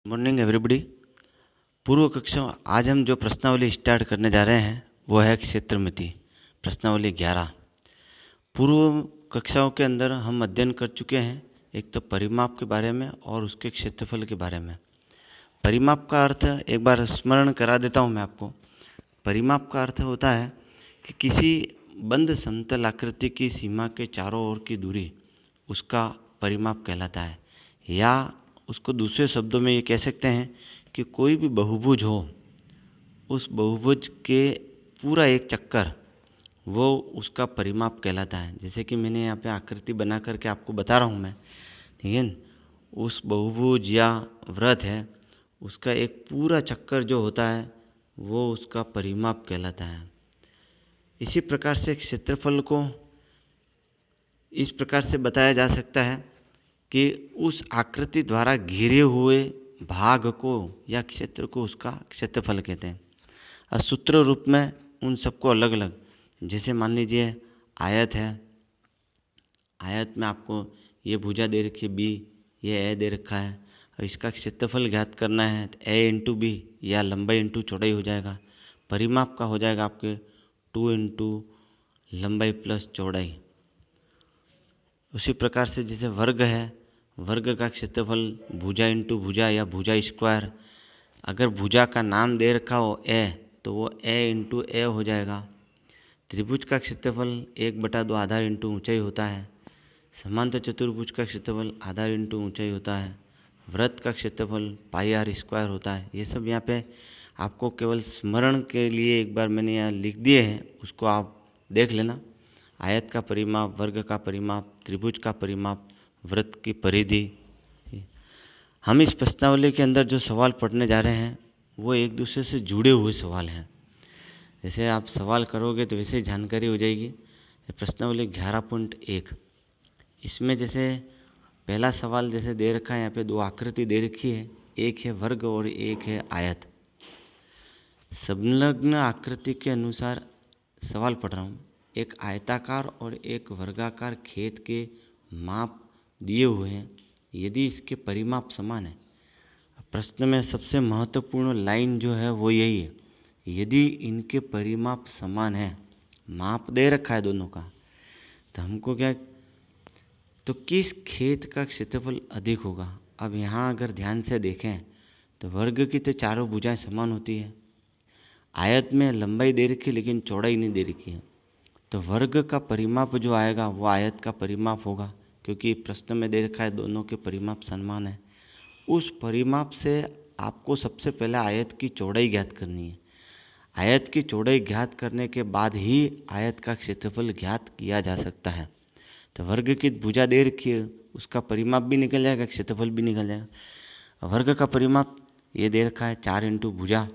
Morning everybody. पूर्व कक्षा आज हम जो प्रश्नावली स्टार्ट करने जा रहे हैं वो है क्षेत्रमिति प्रश्नावली 11। पूर्व कक्षाओं के अंदर हम अध्ययन कर चुके हैं एक तो परिमाप के बारे में और उसके क्षेत्रफल के बारे में। परिमाप का अर्थ एक बार स्मरण करा देता हूँ मैं आपको। परिमाप का अर्थ होता है कि किसी बंद समतल आकृति की सीमा के चारों ओर की दूरी उसका परिमाप कहलाता है, या उसको दूसरे शब्दों में ये कह सकते हैं कि कोई भी बहुभुज हो, उस बहुभुज के पूरा एक चक्कर वो उसका परिमाप कहलाता है। जैसे कि मैंने यहाँ पे आकृति बना करके आपको बता रहा हूँ मैं, ठीक है। उस बहुभुज या वृत्त है, उसका एक पूरा चक्कर जो होता है वो उसका परिमाप कहलाता है। इसी प्रकार से क्षेत्रफल को इस प्रकार से बताया जा सकता है कि उस आकृति द्वारा घिरे हुए भाग को या क्षेत्र को उसका क्षेत्रफल कहते हैं। और सूत्र रूप में उन सबको अलग अलग, जैसे मान लीजिए आयत है, आयत में आपको ये भुजा दे रखी है बी, ये ए दे रखा है, और इसका क्षेत्रफल ज्ञात करना है तो ए इंटू बी या लंबाई इंटू चौड़ाई हो जाएगा। परिमाप का हो जाएगा आपके 2 इंटू लंबाई प्लस चौड़ाई। उसी प्रकार से जैसे वर्ग है, वर्ग का क्षेत्रफल भुजा इंटू भुजा या भुजा स्क्वायर। अगर भुजा का नाम दे रखा हो ए तो वो ए इंटू ए हो जाएगा। त्रिभुज का क्षेत्रफल 1/2 आधार इंटू ऊंचाई होता है। समांतर चतुर्भुज का क्षेत्रफल आधार इंटू ऊंचाई होता है। वृत्त का क्षेत्रफल पाई आर स्क्वायर होता है। ये सब यहाँ पे आपको केवल स्मरण के लिए एक बार मैंने यहाँ लिख दिए हैं, उसको आप देख लेना। आयत का परिमाप, वर्ग का परिमाप, त्रिभुज का परिमाप, वृत्त की परिधि। हम इस प्रश्नावली के अंदर जो सवाल पढ़ने जा रहे हैं वो एक दूसरे से जुड़े हुए सवाल हैं। जैसे आप सवाल करोगे तो वैसे ही जानकारी हो जाएगी। प्रश्नावली 11.1, इसमें जैसे पहला सवाल जैसे दे रखा है, यहाँ पे 2 आकृति दे रखी है, एक है वर्ग और एक है आयत। संलग्न आकृति के अनुसार सवाल पढ़ रहा हूँ। एक आयताकार और एक वर्गाकार खेत के माप दिए हुए हैं, यदि इसके परिमाप समान है। प्रश्न में सबसे महत्वपूर्ण लाइन जो है वो यही है, यदि इनके परिमाप समान है, माप दे रखा है दोनों का, तो हमको क्या, तो किस खेत का क्षेत्रफल अधिक होगा। अब यहाँ अगर ध्यान से देखें तो वर्ग की तो चारों भुजाएं समान होती है, आयत में लंबाई दे रखी लेकिन चौड़ाई नहीं दे रखी है, तो वर्ग का परिमाप जो आएगा वो आयत का परिमाप होगा, क्योंकि प्रश्न में दे रखा है दोनों के परिमाप समान है। उस परिमाप से आपको सबसे पहले आयत की चौड़ाई ज्ञात करनी है। आयत की चौड़ाई ज्ञात करने के बाद ही आयत का क्षेत्रफल ज्ञात किया जा सकता है। तो वर्ग की भुजा दे रखी है, उसका परिमाप भी निकल जाएगा, क्षेत्रफल भी निकल जाएगा। वर्ग का परिमाप ये दे रखा है 4 इंटू भुजा,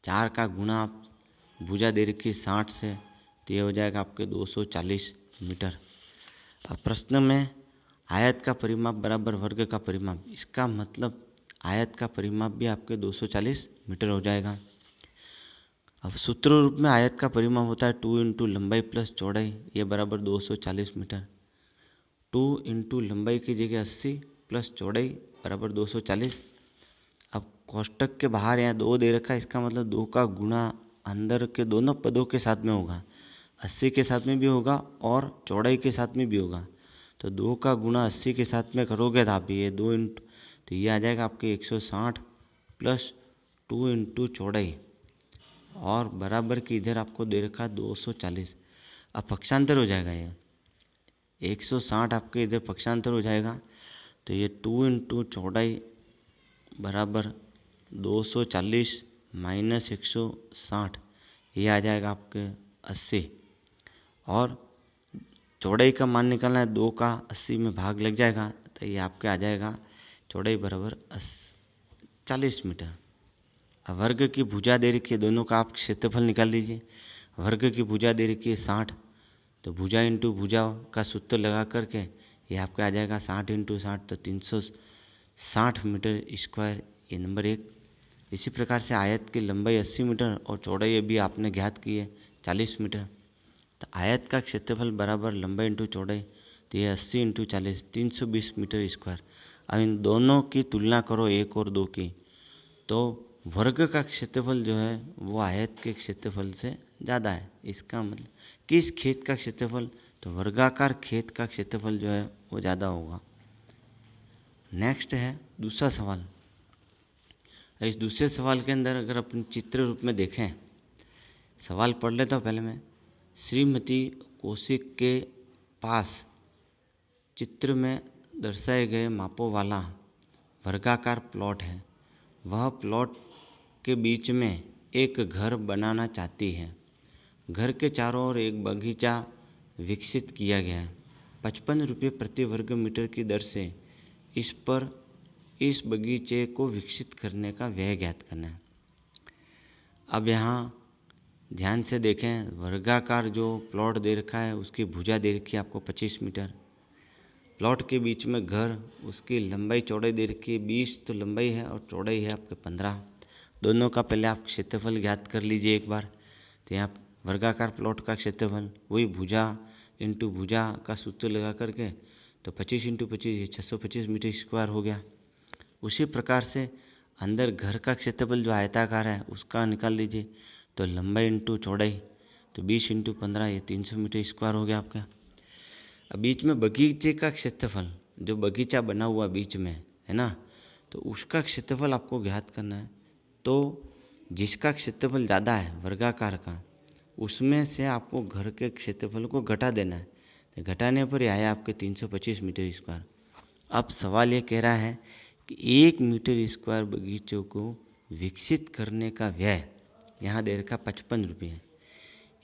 4 का गुणा भुजा दे रखी है 60 से, तो ये हो जाएगा आपके 240 मीटर। अब प्रश्न में आयत का परिमाप बराबर वर्ग का परिमाप, इसका मतलब आयत का परिमाप भी आपके 240 मीटर हो जाएगा। अब सूत्र रूप में आयत का परिमाप होता है 2 इंटू लंबाई प्लस चौड़ाई, ये बराबर 240 मीटर। 2 इंटू लंबाई की जगह 80 प्लस चौड़ाई बराबर 240। अब कोष्टक के बाहर यहाँ 2 दे रखा है, इसका मतलब 2 का गुणा अंदर के दोनों पदों के साथ में होगा, 80 के साथ में भी होगा और चौड़ाई के साथ में भी होगा। तो 2 का गुणा 80 के साथ में करोगे तो आप ये 2 इंटू, तो ये आ जाएगा आपके 160 प्लस 2 इंटू चौड़ाई और बराबर की इधर आपको दे रखा 240। अब पक्षांतर हो जाएगा, ये 160 आपके इधर पक्षांतर हो जाएगा, तो ये 2 इंटू चौड़ाई बराबर 240 माइनस 160, ये आ जाएगा आपके 80। और चौड़ाई का मान निकालना है, 2 का 80 में भाग लग जाएगा, तो ये आपके आ जाएगा चौड़ाई बराबर 40 मीटर। अब वर्ग की भुजा दे रखी है, दोनों का आप क्षेत्रफल निकाल लीजिए। वर्ग की भुजा दे रखी है 60, तो भुजा इंटू भुजा का सूत्र लगा करके ये आपका आ जाएगा 60 इंटू 60, तो 360 मीटर स्क्वायर, ये नंबर 1। इसी प्रकार से आयत की लंबाई 80 मीटर और चौड़ाई अभी आपने ज्ञात की है 40 मीटर। तो आयत का क्षेत्रफल बराबर लंबाई इंटू चौड़ाई, तो ये 80 इंटू 40 320 मीटर स्क्वायर। अब इन दोनों की तुलना करो 1 और 2 की, तो वर्ग का क्षेत्रफल जो है वो आयत के क्षेत्रफल से ज़्यादा है। इसका मतलब कि इस खेत का क्षेत्रफल, तो वर्गाकार खेत का क्षेत्रफल जो है वो ज़्यादा होगा। नेक्स्ट है दूसरा सवाल। इस दूसरे सवाल के अंदर अगर अपन चित्र रूप में देखें, सवाल पढ़ लेता हूँ पहले मैं। श्रीमती कौशिक के पास चित्र में दर्शाए गए मापों वाला वर्गाकार प्लॉट है। वह प्लॉट के बीच में एक घर बनाना चाहती है। घर के चारों ओर एक बगीचा विकसित किया गया है। 55 रुपये प्रति वर्ग मीटर की दर से इस बगीचे को विकसित करने का व्यय ज्ञात करना है। अब यहाँ ध्यान से देखें, वर्गाकार जो प्लॉट दे रखा है उसकी भुजा दे रखी है आपको 25 मीटर। प्लॉट के बीच में घर, उसकी लंबाई चौड़ाई दे रखी है 20 तो लंबाई है और चौड़ाई है आपके 15। दोनों का पहले आप क्षेत्रफल ज्ञात कर लीजिए एक बार। तो यहाँ वर्गाकार प्लॉट का क्षेत्रफल वही भुजा इंटू भुजा का सूत्र लगा करके, तो 25 इंटू 25 625 मीटर स्क्वायर हो गया। उसी प्रकार से अंदर घर का क्षेत्रफल जो आयताकार है उसका निकाल लीजिए। तो लंबाई इंटू चौड़ाई, तो 20 इंटू 15 ये 300 मीटर स्क्वायर हो गया आपका। अब बीच में बगीचे का क्षेत्रफल, जो बगीचा बना हुआ बीच में है ना, तो उसका क्षेत्रफल आपको ज्ञात करना है। तो जिसका क्षेत्रफल ज़्यादा है वर्गाकार का, उसमें से आपको घर के क्षेत्रफल को घटा देना है। तो घटाने पर यह आया आपके 325 मीटर स्क्वायर। अब सवाल ये कह रहा है कि 1 मीटर स्क्वायर बगीचों को विकसित करने का व्यय यहाँ दे रखा 55 रुपये।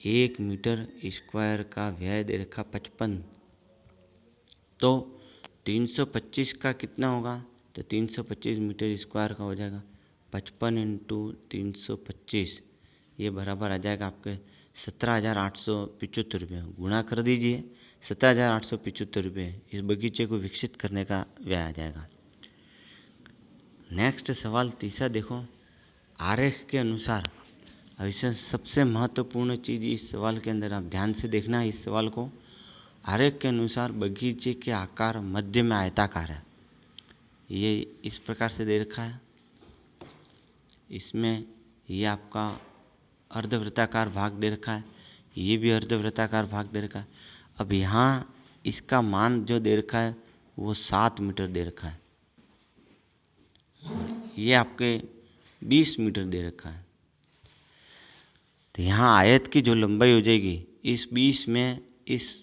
1 मीटर स्क्वायर का व्यय दे रखा 55, तो 325 का कितना होगा, तो 325 मीटर स्क्वायर का हो जाएगा 55 इंटू 325, ये बराबर आ जाएगा आपके 17,875 रुपये। गुणा कर दीजिए, 17,875 रुपये इस बगीचे को विकसित करने का व्यय आ जाएगा। नेक्स्ट सवाल तीसरा देखो। आरेख के अनुसार, अब इसमें सबसे महत्वपूर्ण चीज़ इस सवाल के अंदर आप ध्यान से देखना है इस सवाल को। आरेख के अनुसार बगीचे के आकार मध्य में आयताकार है। ये इस प्रकार से दे रखा है। इसमें ये आपका अर्धवृत्ताकार भाग दे रखा है, ये भी अर्धवृत्ताकार भाग दे रखा है। अब यहाँ इसका मान जो दे रखा है वो 7 मीटर दे रखा है, ये आपके 20 मीटर दे रखा है। तो यहाँ आयत की जो लंबाई हो जाएगी इस 20 में, इस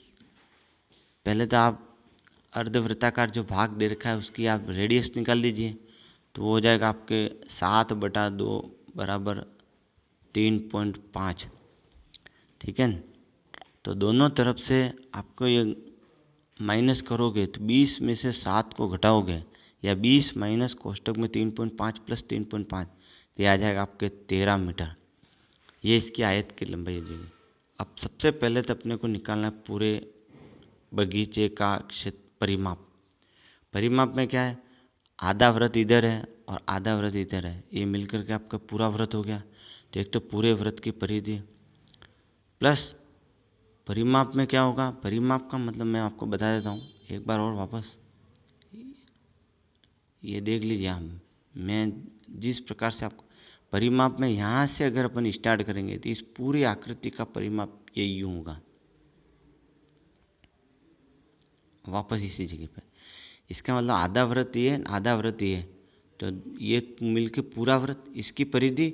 पहले तो आप अर्धवृत्ताकार जो भाग दे रखा है उसकी आप रेडियस निकाल दीजिए, तो वो हो जाएगा आपके 7/2 बराबर 3.5। ठीक है, तो दोनों तरफ से आपको ये माइनस करोगे तो 20 में से 7 को घटाओगे, या 20 माइनस कोष्टक में 3.5 प्लस 3.5, ये आ जाएगा आपके 13 मीटर। ये इसकी आयत की लंबाई हो जाएगी। अब सबसे पहले तो अपने को निकालना है पूरे बगीचे का क्षेत्र परिमाप। परिमाप में क्या है, आधा वृत्त इधर है और आधा वृत्त इधर है, ये मिलकर के आपका पूरा वृत्त हो गया। तो एक तो पूरे वृत्त की परिधि प्लस परिमाप में क्या होगा, परिमाप का मतलब मैं आपको बता देता हूँ एक बार और वापस, ये देख लीजिए। मैं जिस प्रकार से आपको परिमाप में यहाँ से अगर अपन स्टार्ट करेंगे तो इस पूरी आकृति का परिमाप ये यूँ होगा, वापस इसी जगह पे। इसका मतलब आधा वृत्त ये, आधा वृत्त ये, तो ये मिलके पूरा वृत्त, इसकी परिधि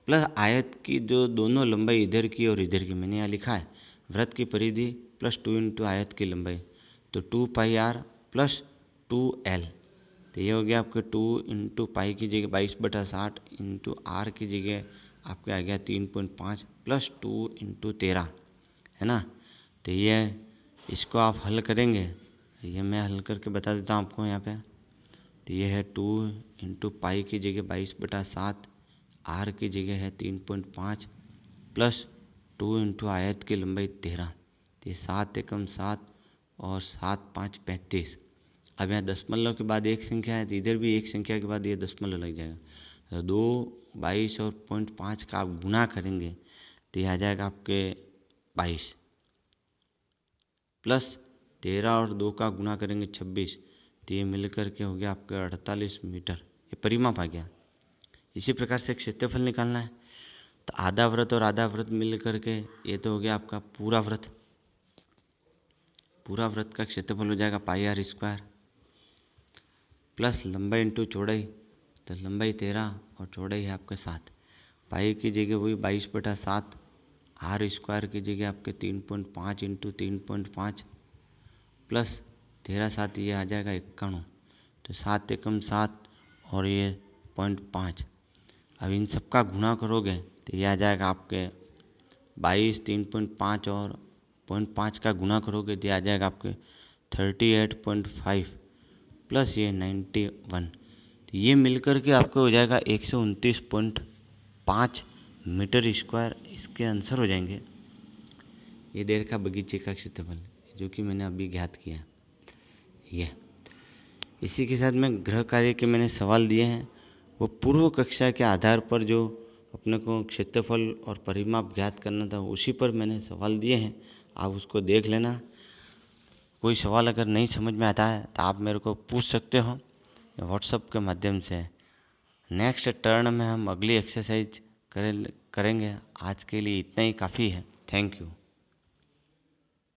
प्लस आयत की जो दोनों लंबाई इधर की और इधर की, मैंने यहाँ लिखा है वृत्त की परिधि प्लस 2 इंटू आयत की लंबाई, तो 2πr प्लस 2l। तो ये हो गया आपके 2 इंटू पाई की जगह 22/60 इंटू आर की जगह आपके आ गया 3.5 प्लस 2 इंटू 13, है ना। तो ये इसको आप हल करेंगे, ये मैं हल करके बता देता हूँ आपको यहाँ पे। तो ये है 2 इंटू पाई की जगह 22/7, आर की जगह है 3.5 प्लस 2 इंटू आयत की लंबाई 13। तो ये 7 एकम 7 और 7 5 35। अब यहाँ दशमलव के बाद एक संख्या है, तो इधर भी एक संख्या के बाद ये दशमलव लग जाएगा। तो 2, 22 और 0.5 का आप गुणा करेंगे तो ये आ जाएगा आपके 22 प्लस 13 और 2 का गुणा करेंगे 26, तो ये मिलकर के हो गया आपका 48 मीटर, ये परिमाप आ गया। इसी प्रकार से क्षेत्रफल निकालना है तो आधा वृत्त और आधा वृत्त मिल करके ये तो हो गया आपका पूरा वृत्त। पूरा वृत्त का क्षेत्रफल हो जाएगा पाई आर स्क्वायर प्लस लंबाई इंटू चौड़ाई, तो लंबाई 13 और चौड़ाई है आपके 7। पाई की जगह वही 22/7, आर स्क्वायर की जगह आपके 3.5 इंटू 3.5 प्लस 13 7 ये आ जाएगा 91, तो 7 एकम 7 और ये 0.5। अब इन सब का गुणा करोगे तो ये आ जाएगा आपके 22, 3.5 और 0.5 का गुणा करोगे तो ये आ जाएगा आपके 38.5 प्लस ये 91, तो ये मिलकर के आपको हो जाएगा 129.5 मीटर स्क्वायर इसके आंसर हो जाएंगे। ये देर का बगीचे का क्षेत्रफल जो कि मैंने अभी ज्ञात किया। ये इसी के साथ में गृह कार्य के मैंने सवाल दिए हैं, वो पूर्व कक्षा के आधार पर जो अपने को क्षेत्रफल और परिमाप ज्ञात करना था उसी पर मैंने सवाल दिए हैं, आप उसको देख लेना। कोई सवाल अगर नहीं समझ में आता है तो आप मेरे को पूछ सकते हो व्हाट्सएप के माध्यम से। नेक्स्ट टर्न में हम अगली एक्सरसाइज करेंगे। आज के लिए इतना ही काफ़ी है। Thank you.